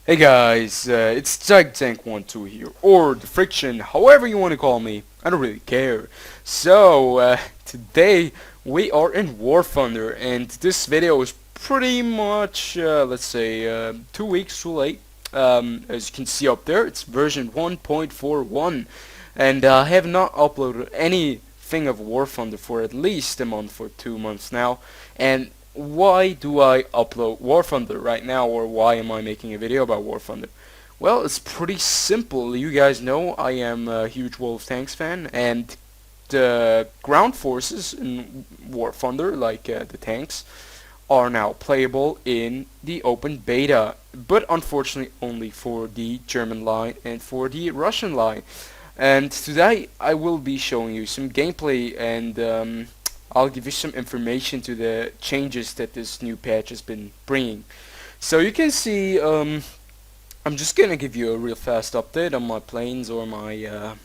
Hey guys, it's Tank12 here, or TheFrXion, however you want to call me. I don't really care. Today we are in War Thunder, and this video is pretty much, let's say, 2 weeks too late. As you can see up there, it's version 1.41, and I have not uploaded anything of War Thunder for at least a month or 2 months now, and why do I upload War Thunder right now, or why am I making a video about War Thunder? Well, it's pretty simple. You guys know I am a huge World of Tanks fan, and the ground forces in War Thunder, like the tanks, are now playable in the open beta, but unfortunately only for the German line and for the Russian line. And today I will be showing you some gameplay, and I'll give you some information to the changes that this new patch has been bringing. So you can see, I'm just gonna give you a real fast update on my planes, or my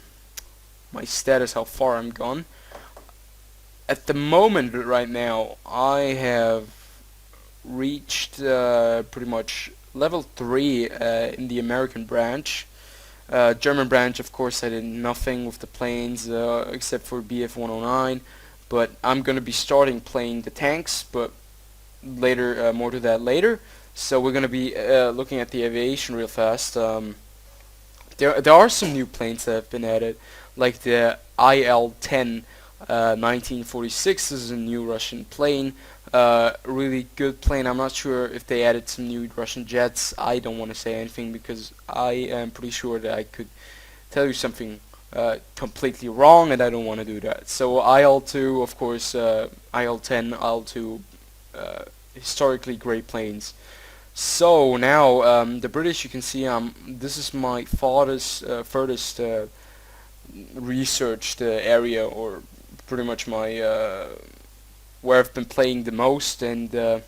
status, how far I'm gone. At the moment, right now, I have reached pretty much level 3 in the American branch. German branch, of course, I did nothing with the planes except for BF-109, but I'm gonna be starting playing the tanks, but later, more to that later. So we're gonna be looking at the aviation real fast. There are some new planes that have been added, like the IL-10 1946. This is a new Russian plane, really good plane. I'm not sure if they added some new Russian jets. I don't want to say anything because I am pretty sure that I could tell you something completely wrong, and I don't want to do that. So IL-2, of course, IL-10, IL-2, historically great planes. So now the British, you can see, this is my furthest researched area, or pretty much my where I've been playing the most, and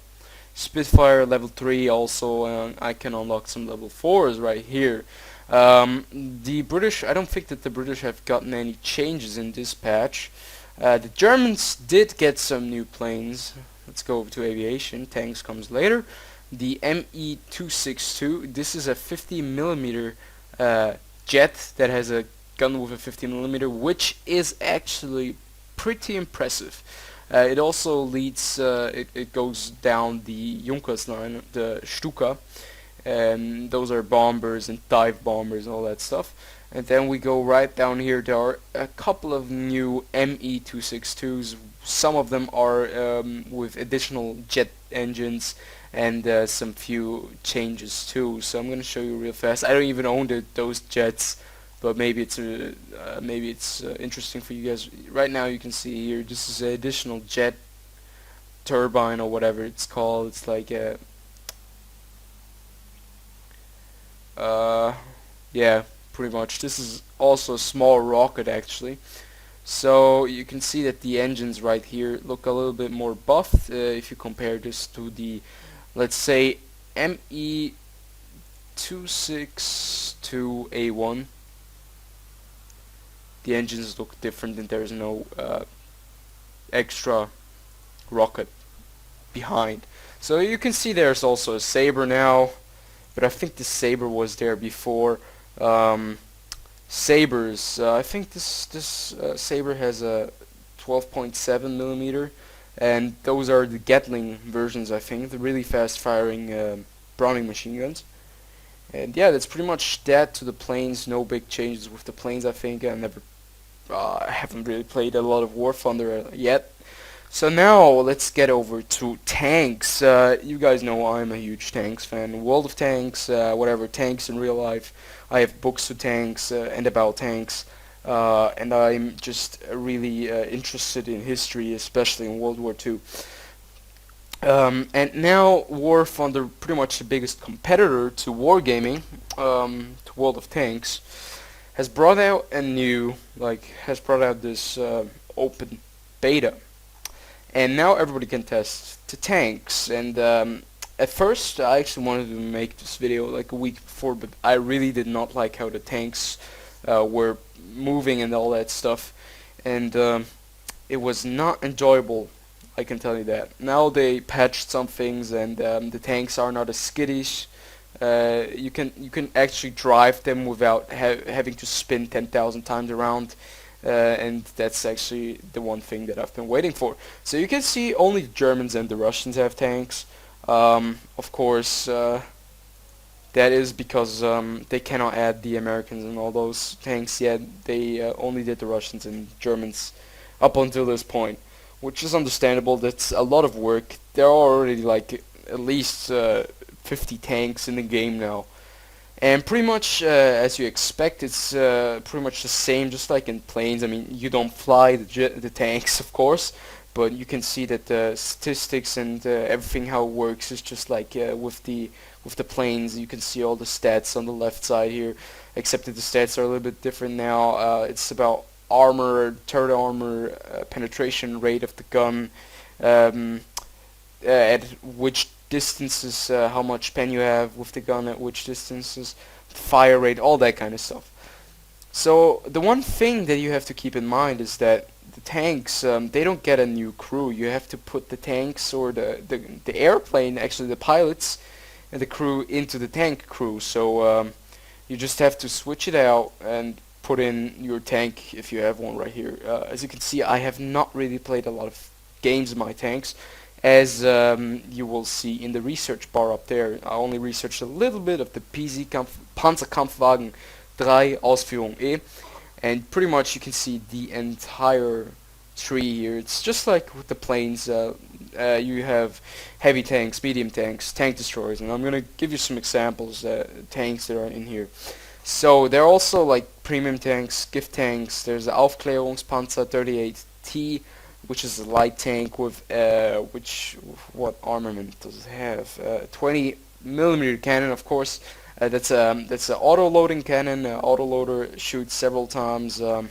Spitfire level 3 also. I can unlock some level 4s right here. The British, I don't think that the British have gotten any changes in this patch. The Germans did get some new planes. Let's go over to aviation. Tanks comes later. The ME-262. This is a 50mm jet that has a gun with a 50mm, which is actually pretty impressive. It also leads, it goes down the Junkers line, the Stuka, and those are bombers and dive bombers and all that stuff. And then we go right down here. There are a couple of new ME-262s. Some of them are with additional jet engines, and some few changes too. So I'm gonna show you real fast. I don't even own those jets, but maybe it's interesting for you guys. Right now you can see here, this is an additional jet turbine, or whatever it's called. It's like a yeah, pretty much. This is also a small rocket, actually. So you can see that the engines right here look a little bit more buffed if you compare this to the, let's say, ME-262A1. The engines look different, and there's no extra rocket behind. So you can see there's also a Sabre now, but I think the Sabre was there before. Sabres, I think this Sabre has a 12.7mm, and those are the Gatling versions, I think, the really fast firing Browning machine guns. And yeah, that's pretty much that to the planes. No big changes with the planes, I think. I haven't really played a lot of War Thunder yet. So now let's get over to tanks. You guys know I'm a huge tanks fan. World of Tanks, whatever, tanks in real life. I have books to tanks and about tanks. And I'm just really interested in history, especially in World War II. And now War Thunder, pretty much the biggest competitor to wargaming, to World of Tanks, has brought out this open beta, and now everybody can test the tanks. And at first I actually wanted to make this video like a week before, but I really did not like how the tanks were moving and all that stuff, and it was not enjoyable, I can tell you that. Now they patched some things, and the tanks are not as skittish. You can actually drive them without having to spin 10,000 times around, and that's actually the one thing that I've been waiting for. So you can see only the Germans and the Russians have tanks. Of course, that is because they cannot add the Americans and all those tanks yet. They only did the Russians and Germans up until this point, which is understandable. That's a lot of work. There are already like at least 50 tanks in the game now. And pretty much as you expect, it's pretty much the same, just like in planes. I mean, you don't fly the tanks, of course, but you can see that the statistics and everything how it works is just like with the planes. You can see all the stats on the left side here, except that the stats are a little bit different now. It's about armor, turret armor, penetration rate of the gun, um, at which distances, how much pen you have with the gun at which distances, fire rate, all that kind of stuff. So the one thing that you have to keep in mind is that the tanks, they don't get a new crew. You have to put the tanks or the airplane, actually the pilots and the crew, into the tank crew. So you just have to switch it out and put in your tank if you have one right here. As you can see, I have not really played a lot of games in my tanks, as you will see in the research bar up there. I only researched a little bit of the Panzerkampfwagen 3 Ausführung E, and pretty much you can see the entire tree here. It's just like with the planes. You have heavy tanks, medium tanks, tank destroyers, and I'm gonna give you some examples tanks that are in here. So there are also like premium tanks, gift tanks. There's the Aufklärungspanzer 38T, which is a light tank with what armament does it have? 20 millimeter cannon, of course. That's an auto loading cannon. Auto loader shoots several times. No,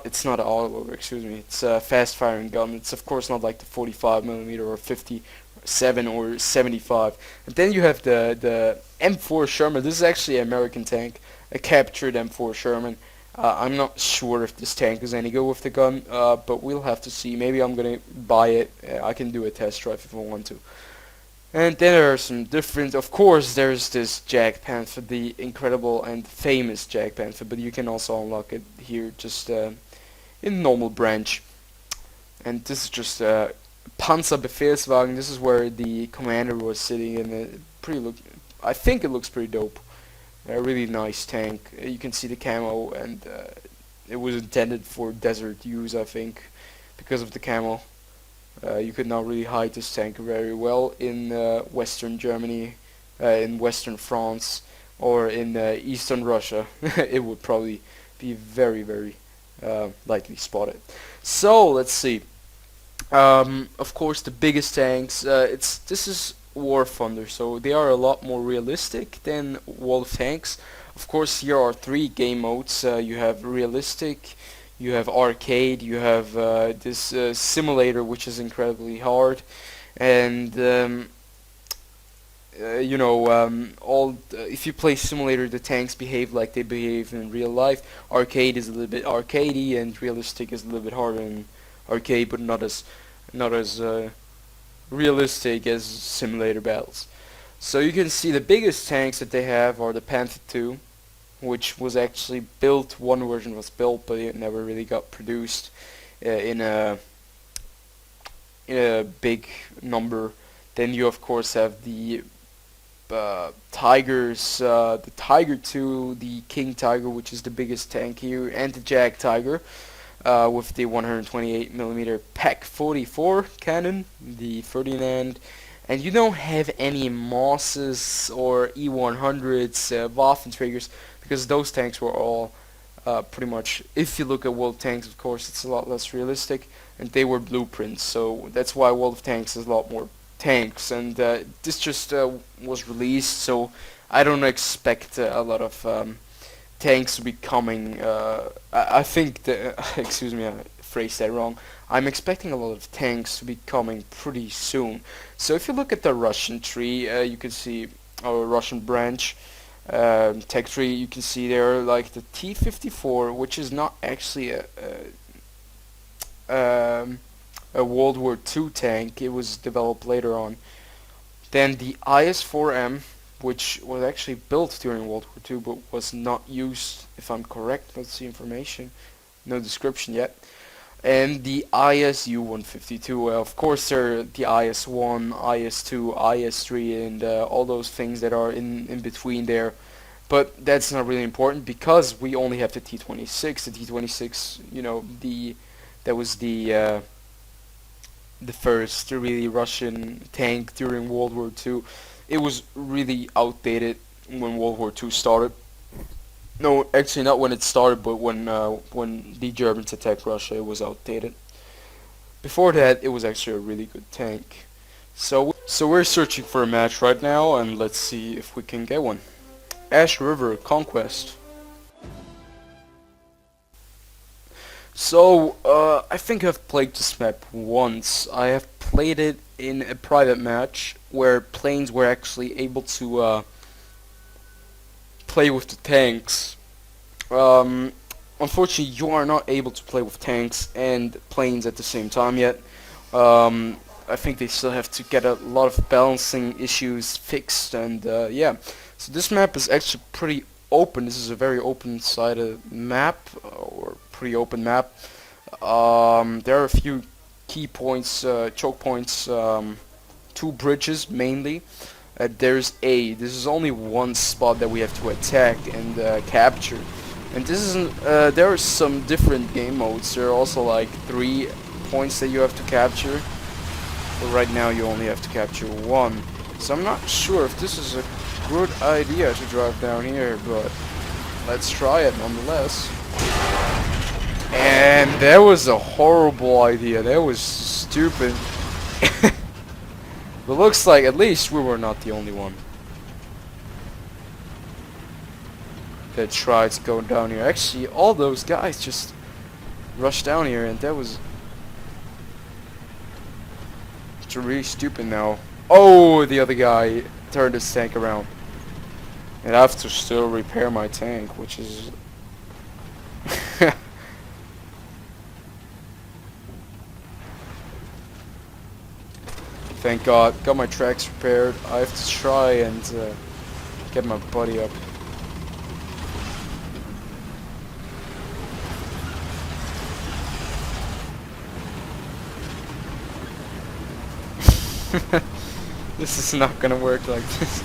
it's not an auto loader. Excuse me. It's a fast firing gun. It's of course not like the 45 millimeter or 57 or 75. And then you have the M4 Sherman. This is actually an American tank, a captured M4 Sherman. I'm not sure if this tank is any good with the gun, but we'll have to see. Maybe I'm gonna buy it. I can do a test drive if I want to. And then there are some different, of course, there's this Jag Panther, the incredible and famous Jag Panther, but you can also unlock it here just in normal branch. And this is just a Panzerbefehlswagen. This is where the commander was sitting, and I think it looks pretty dope. A really nice tank. You can see the camo, and it was intended for desert use, I think, because of the camo. You could not really hide this tank very well in Western Germany, in Western France, or in Eastern Russia. It would probably be very, very lightly spotted. So let's see. Of course, the biggest tanks. This is War Thunder, so they are a lot more realistic than World of Tanks. Of course, here are three game modes. You have realistic, you have arcade, you have this simulator, which is incredibly hard, and if you play simulator, the tanks behave like they behave in real life. Arcade is a little bit arcadey, and realistic is a little bit harder than arcade, but not as realistic as simulator battles. So you can see the biggest tanks that they have are the Panther II, which was actually built. One version was built, but it never really got produced in a big number. Then you of course have the Tigers, the Tiger II, the King Tiger, which is the biggest tank here, and the Jag Tiger. With the 128 millimeter PaK 44 cannon, the Ferdinand, and you don't have any Mosses or E100s, Waffenträgers, because those tanks were all pretty much, if you look at World of Tanks, of course, it's a lot less realistic, and they were blueprints, so that's why World of Tanks has a lot more tanks, and this just was released, so I don't expect a lot of tanks to be coming. I think excuse me, I phrased that wrong. I'm expecting a lot of tanks to be coming pretty soon. So if you look at the Russian tree, you can see our Russian branch tech tree. You can see there like the T-54, which is not actually a World War II tank. It was developed later on. Then the IS-4M, which was actually built during World War II, but was not used, if I'm correct. Let's see information. No description yet. And the ISU-152. Of course, there are the IS-1, IS-2, IS-3, and all those things that are in between there. But that's not really important because we only have the T-26. The T-26, you know, that was the first really Russian tank during World War II. It was really outdated when World War II started. No, actually not when it started, but when the Germans attacked Russia, it was outdated. Before that, it was actually a really good tank. So we're searching for a match right now, and let's see if we can get one. River Conquest. So, I think I've played this map once. I have played it in a private match where planes were actually able to play with the tanks. Unfortunately, you are not able to play with tanks and planes at the same time yet. I think they still have to get a lot of balancing issues fixed, and yeah. So this map is actually pretty open. This is a very open-sided map, or pretty open map. There are a few key points, choke points, 2 bridges mainly. This is only one spot that we have to attack and capture. And this isn't, there are some different game modes. There are also like 3 points that you have to capture. But right now you only have to capture 1. So I'm not sure if this is a good idea to drive down here, but let's try it nonetheless. And that was a horrible idea. That was stupid. But looks like at least we were not the only one that tried to go down here. Actually, all those guys just rushed down here, and that was... It's really stupid now. Oh, the other guy turned his tank around. And I have to still repair my tank, which is... Thank God, got my tracks repaired. I have to try and get my buddy up. This is not gonna work like this.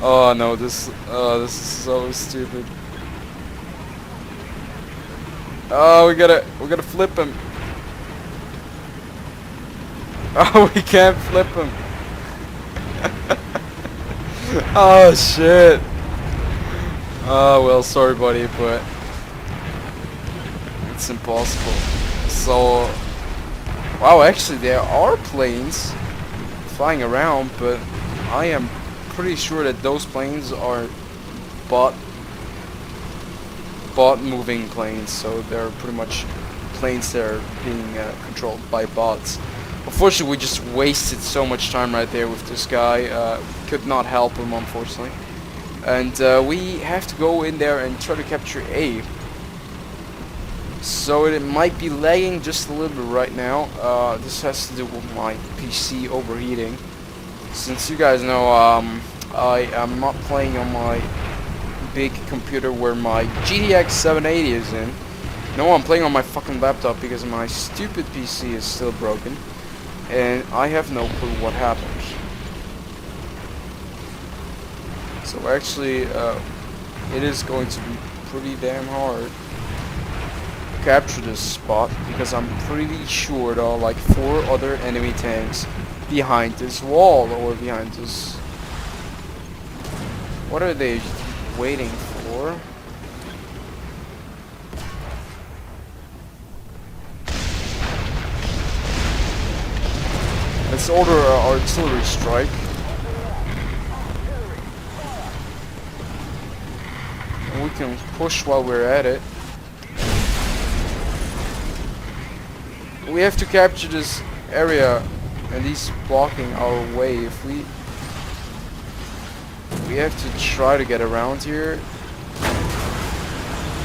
Oh no, this is so stupid. Oh, we gotta flip him. Oh, we can't flip him. Oh shit. Oh well, sorry buddy, but it's impossible. So, wow, actually there are planes flying around, but I am pretty sure that those planes are bot moving planes, so they're pretty much planes that are being controlled by bots. Unfortunately, we just wasted so much time right there with this guy. Could not help him, unfortunately. And we have to go in there and try to capture A. So it might be lagging just a little bit right now. This has to do with my PC overheating. Since you guys know, I am not playing on my big computer where my GTX 780 is in. No, I'm playing on my fucking laptop because my stupid PC is still broken. And I have no clue what happened. So actually, it is going to be pretty damn hard to capture this spot, because I'm pretty sure there are like 4 other enemy tanks behind this wall, or behind this... What are they waiting for? Let's order our artillery strike. And we can push while we're at it. We have to capture this area, and he's blocking our way. If we have to try to get around here.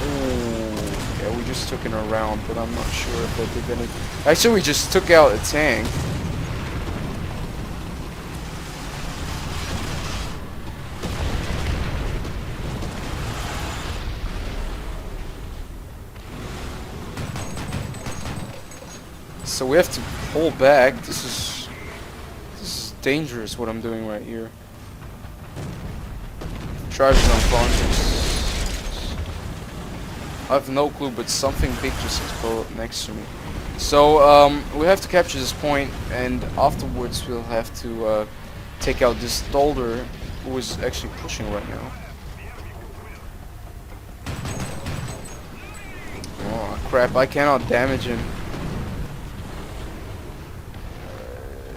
Ooh, okay, we just took in a round, but I'm not sure if that did any. Actually, we just took out a tank. So we have to pull back. This is dangerous what I'm doing right here. Charges unconscious. I have no clue, but something big just exploded next to me. So we have to capture this point, and afterwards we'll have to take out this Dolder, who is actually pushing right now. Oh crap! I cannot damage him.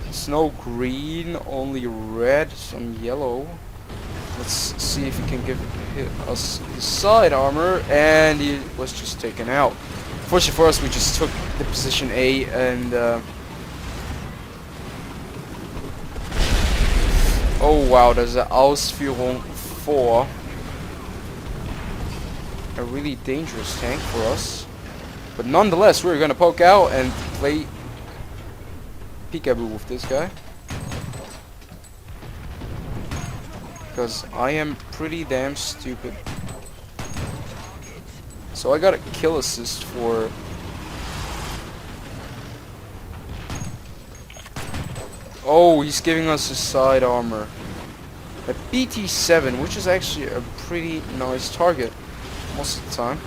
It's no green, only red, some yellow. Let's see if he can hit us his side armor, and he was just taken out. Fortunately for us, we just took the position A, and oh wow, there's an Ausführung 4. A really dangerous tank for us. But nonetheless, we're gonna poke out and play peekaboo with this guy. Because I am pretty damn stupid. So I got a kill assist for... Oh, he's giving us his side armor. A BT-7, which is actually a pretty nice target most of the time.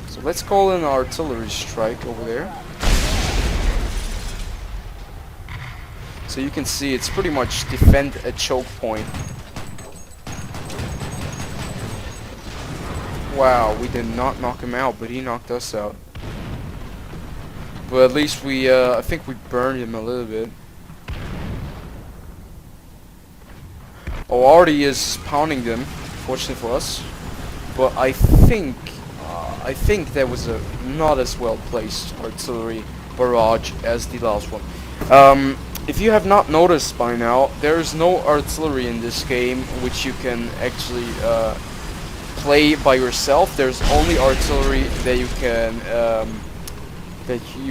So let's call in an artillery strike over there. So you can see it's pretty much defend a choke point. Wow, we did not knock him out, but he knocked us out. But at least we, I think we burned him a little bit. Oh, Artie is pounding them, fortunately for us. But I think that was a not as well placed artillery barrage as the last one. If you have not noticed by now, there is no artillery in this game which you can actually play by yourself. There's only artillery that you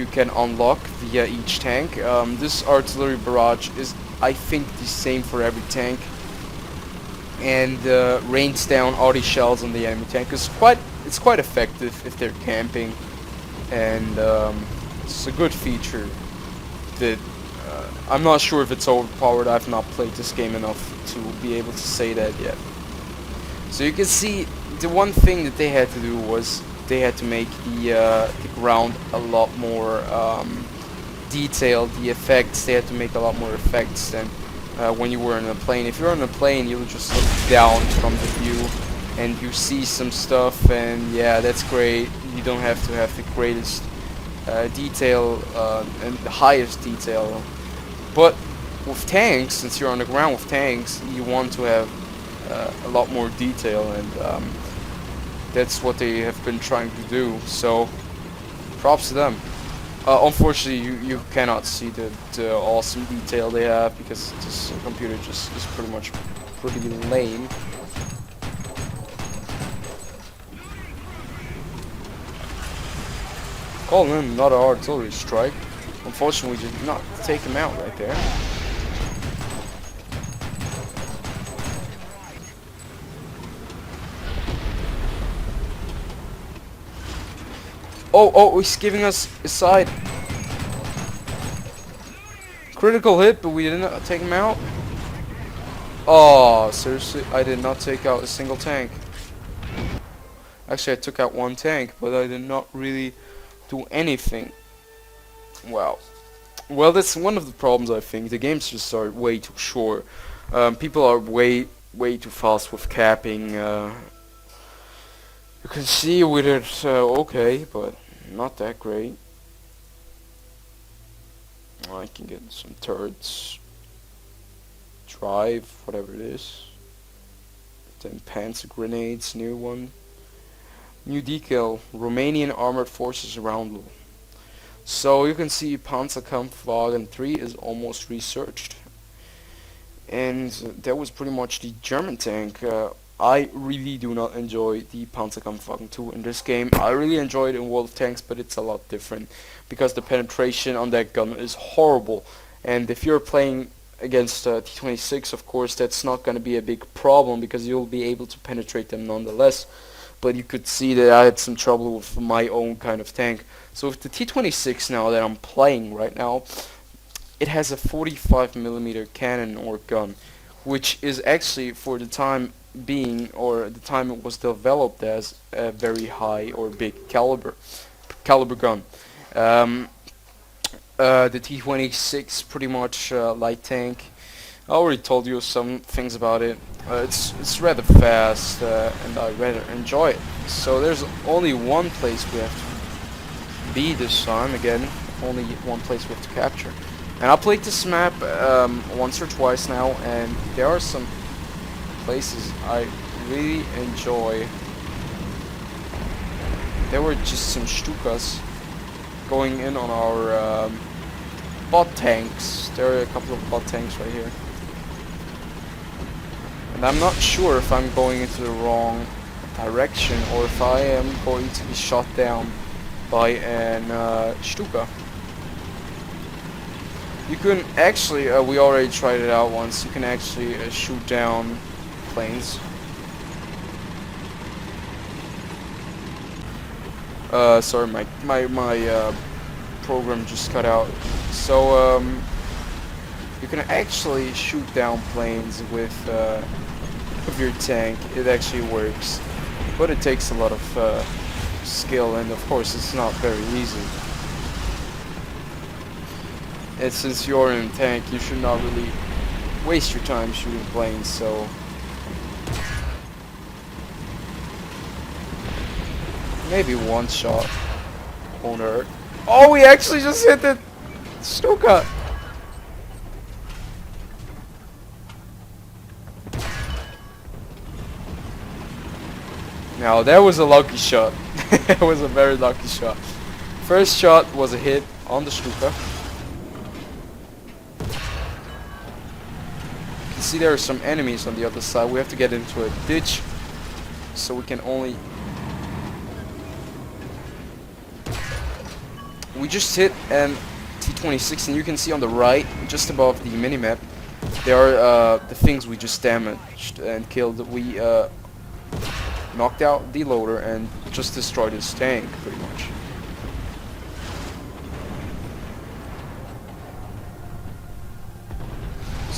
can unlock via each tank. This artillery barrage is, I think, the same for every tank, and rains down all these shells on the enemy tank. It's quite effective if they're camping, and it's a good feature that. I'm not sure if it's overpowered. I've not played this game enough to be able to say that yet. So you can see the one thing that they had to do was they had to make the ground a lot more detailed. The effects, they had to make a lot more effects than when you were in a plane. If you're on a plane, you'll just look down from the view and you see some stuff, and yeah, that's great. You don't have to have the greatest detail and the highest detail. But with tanks, since you're on the ground with tanks, you want to have a lot more detail, and that's what they have been trying to do. So, props to them. Unfortunately, you cannot see the awesome detail they have because this computer just is pretty lame. Calling in another artillery strike. Unfortunately, we did not take him out right there. Oh, he's giving us a side. Critical hit, but we did not take him out. Oh, seriously, I did not take out a single tank. Actually, I took out one tank, but I did not really do anything. Wow. Well, that's one of the problems, I think. The games just are way too short. People are way too fast with capping. You can see with it okay, but not that great. I can get some turrets. Drive, whatever it is. Then panzer grenades, new one. New decal, Romanian Armored Forces Roundel. So you can see Panzerkampfwagen 3 is almost researched. And that was pretty much the German tank. I really do not enjoy the Panzerkampfwagen 2 in this game. I really enjoy it in World of Tanks, but it's a lot different because the penetration on that gun is horrible. And if you're playing against T-26, of course, that's not going to be a big problem because you'll be able to penetrate them nonetheless. But you could see that I had some trouble with my own kind of tank. So with the T-26 now that I'm playing right now, it has a 45mm cannon or gun, which is actually, for the time being, or the time it was developed as, a very high or big caliber gun. Um, the T-26 pretty much light tank. I already told you some things about it. It's rather fast and I rather enjoy it. So there's only one place we have to be this time. Again, only one place we have to capture. And I played this map once or twice now, and there are some places I really enjoy. There were just some Stukas going in on our bot tanks. There are a couple of bot tanks right here. And I'm not sure if I'm going into the wrong direction or if I am going to be shot down by an Stuka. You can actually, we already tried it out once, you can actually shoot down planes. Sorry, my program just cut out. So, you can actually shoot down planes with your tank. It actually works. But it takes a lot of skill, and of course it's not very easy. And since you're in a tank, you should not really waste your time shooting planes, so... maybe one shot won't hurt. Oh, we actually just hit the Stuka! Now, that was a lucky shot. It was a very lucky shot. First shot was a hit on the Stuka. See, there are some enemies on the other side. We have to get into a ditch, so we can only... We just hit an T-26, and you can see on the right, just above the minimap, there are the things we just damaged and killed. We knocked out the loader and just destroyed his tank, pretty much.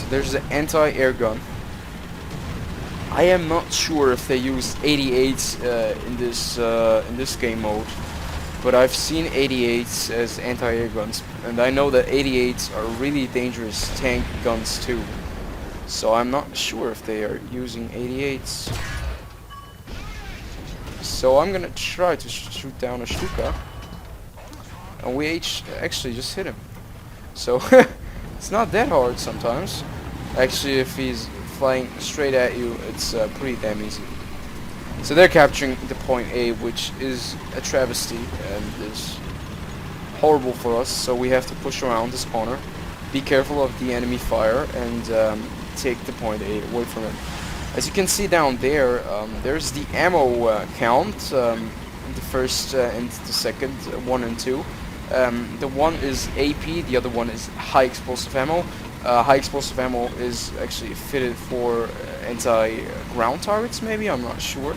There's the anti-air gun. I am not sure if they use 88s in this game mode, but I've seen 88s as anti-air guns, and I know that 88s are really dangerous tank guns too. So I'm not sure if they are using 88s. So I'm gonna try to shoot down a Stuka, and we actually just hit him. So it's not that hard sometimes. Actually, if he's flying straight at you, it's pretty damn easy. So they're capturing the point A, which is a travesty and is horrible for us. So we have to push around this corner, be careful of the enemy fire, and take the point A away from him. As you can see down there, there's the ammo count, the first and the second, 1 and 2. The one is AP, the other one is high explosive ammo. High explosive ammo is actually fitted for anti-ground targets, maybe, I'm not sure.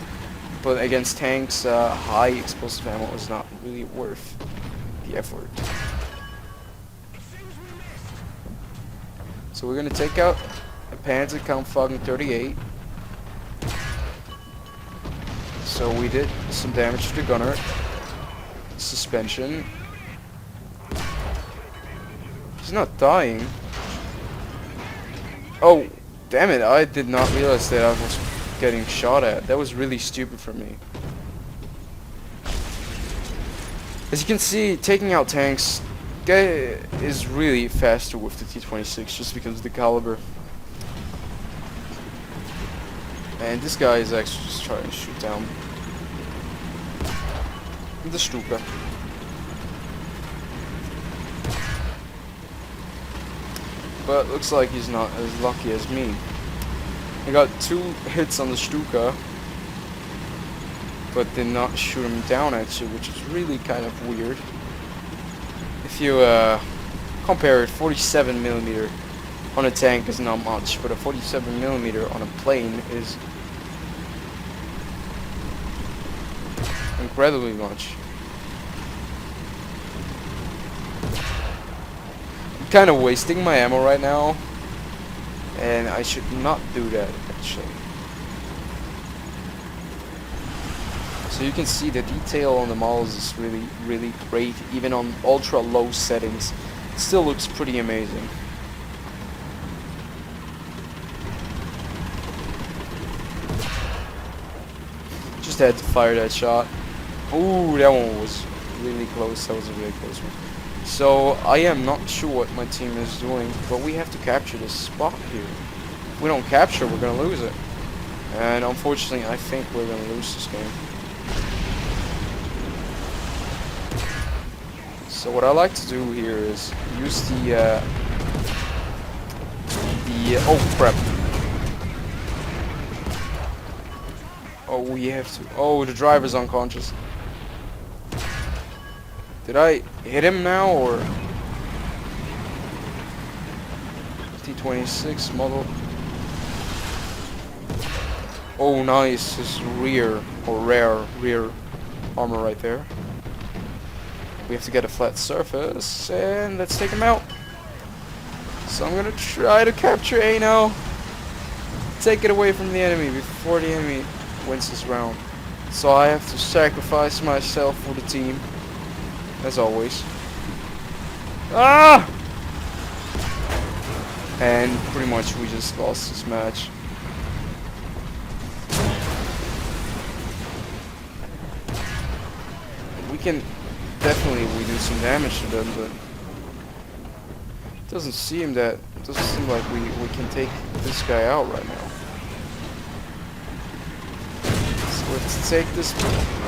But against tanks, high explosive ammo is not really worth the effort. So we're gonna take out a Panzerkampfwagen 38. So we did some damage to the gunner. Suspension. He's not dying. Oh, damn it, I did not realize that I was getting shot at. That was really stupid for me. As you can see, taking out tanks is really faster with the T-26 just because of the caliber. And this guy is actually just trying to shoot down the Stuka. But looks like he's not as lucky as me. I got 2 hits on the Stuka, but did not shoot him down actually, which is really kind of weird. If you compare it, 47mm on a tank is not much, but a 47mm on a plane is incredibly much. I'm kind of wasting my ammo right now, and I should not do that actually. So you can see the detail on the models is really great, even on ultra low settings. It still looks pretty amazing. Just had to fire that shot. Ooh, that one was really close. That was a really close one. So I am not sure what my team is doing, but we have to capture this spot here. If we don't capture, we're gonna lose it. And unfortunately, I think we're gonna lose this game. So what I like to do here is use the oh crap. Oh, we have to. Oh, the driver's unconscious. Did I hit him now or? T-26 model. Oh, nice. His rear or rear armor right there. We have to get a flat surface, and let's take him out. So I'm gonna try to capture A now. Take it away from the enemy before the enemy wins this round. So I have to sacrifice myself for the team, as always. Ah! And pretty much we just lost this match. We can definitely we do some damage to them, but it doesn't seem like we can take this guy out right now. So let's take this.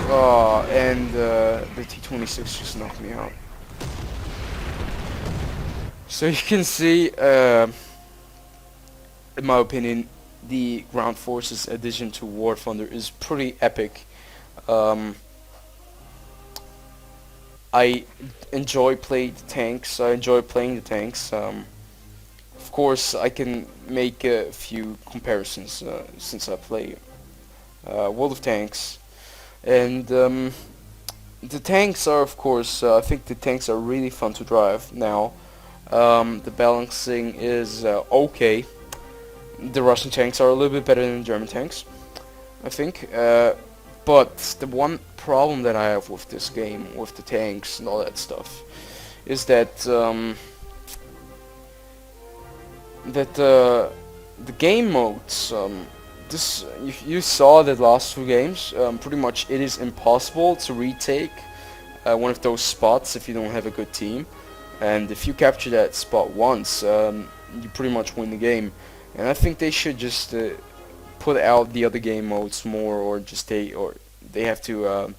Oh, and the T-26 just knocked me out. So you can see, in my opinion, the Ground Forces addition to War Thunder is pretty epic. I enjoy playing the tanks. I enjoy playing the tanks. Of course, I can make a few comparisons since I play World of Tanks, and the tanks are, of course, I think the tanks are really fun to drive now. The balancing is okay. The Russian tanks are a little bit better than the German tanks, I think. But the one problem that I have with this game, with the tanks and all that stuff, is that the game modes. You saw the last 2 games. Pretty much, it is impossible to retake one of those spots if you don't have a good team. And if you capture that spot once, you pretty much win the game. And I think they should just put out the other game modes more, or just they have to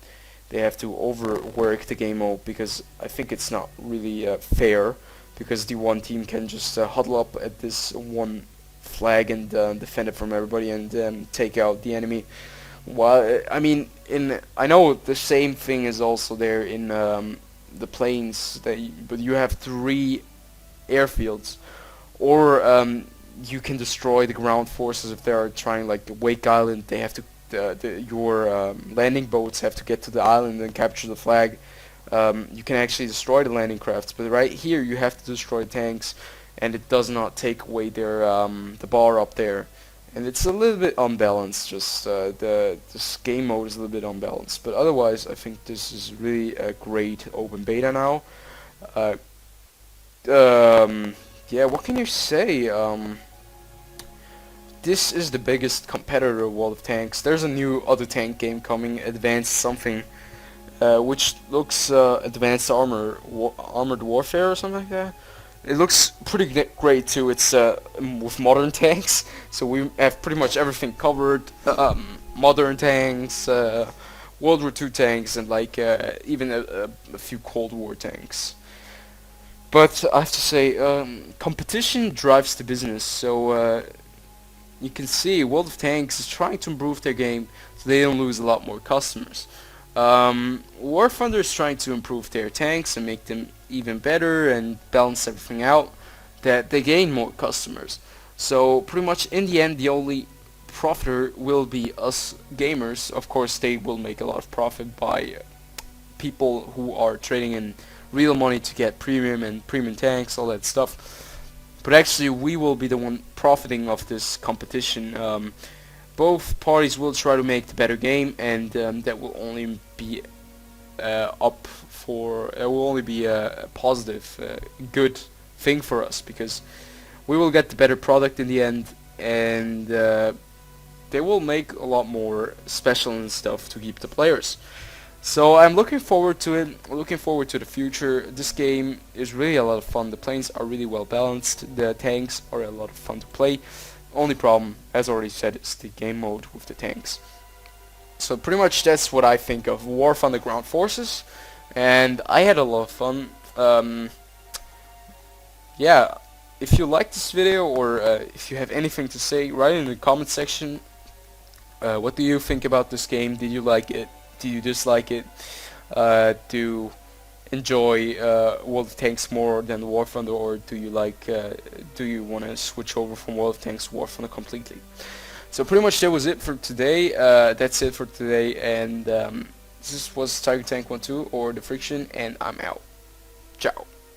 overwork the game mode, because I think it's not really fair, because the one team can just huddle up at this one flag and defend it from everybody and take out the enemy. While I mean, I know the same thing is also there in the planes, but you have 3 airfields, or you can destroy the ground forces if they are trying, like the Wake Island. They have to your landing boats have to get to the island and capture the flag. You can actually destroy the landing crafts, but right here you have to destroy tanks, and it does not take away their the bar up there, and it's a little bit unbalanced. Just this game mode is a little bit unbalanced, but otherwise I think this is really a great open beta now. Yeah, what can you say? This is the biggest competitor of World of Tanks. There's a new other tank game coming, Advanced something, which looks Advanced Armored Warfare or something like that. It looks pretty great too. It's with modern tanks, so we have pretty much everything covered. Modern tanks, World War II tanks, and like even a few Cold War tanks. But I have to say, competition drives the business. So you can see World of Tanks is trying to improve their game so they don't lose a lot more customers. War Thunder is trying to improve their tanks and make them even better and balance everything out, that they gain more customers. So pretty much in the end the only profiter will be us gamers. Of course they will make a lot of profit by people who are trading in real money to get premium and premium tanks, all that stuff. But actually we will be the one profiting of this competition. Both parties will try to make the better game, and that will only be will only be a positive, good thing for us, because we will get the better product in the end, and they will make a lot more special and stuff to keep the players. So I'm looking forward to it, looking forward to the future. This game is really a lot of fun. The planes are really well balanced, the tanks are a lot of fun to play. Only problem, as already said, is the game mode with the tanks. So pretty much that's what I think of War Thunder Ground Forces, and I had a lot of fun. Yeah, if you like this video, or if you have anything to say, write it in the comment section. What do you think about this game? Did you like it? Do you dislike it? Do you enjoy World of Tanks more than War Thunder, or do you like? Do you want to switch over from World of Tanks to War Thunder completely? So pretty much that was it for today. That's it for today, and this was Tiger Tank 12 or TheFrXion, and I'm out. Ciao.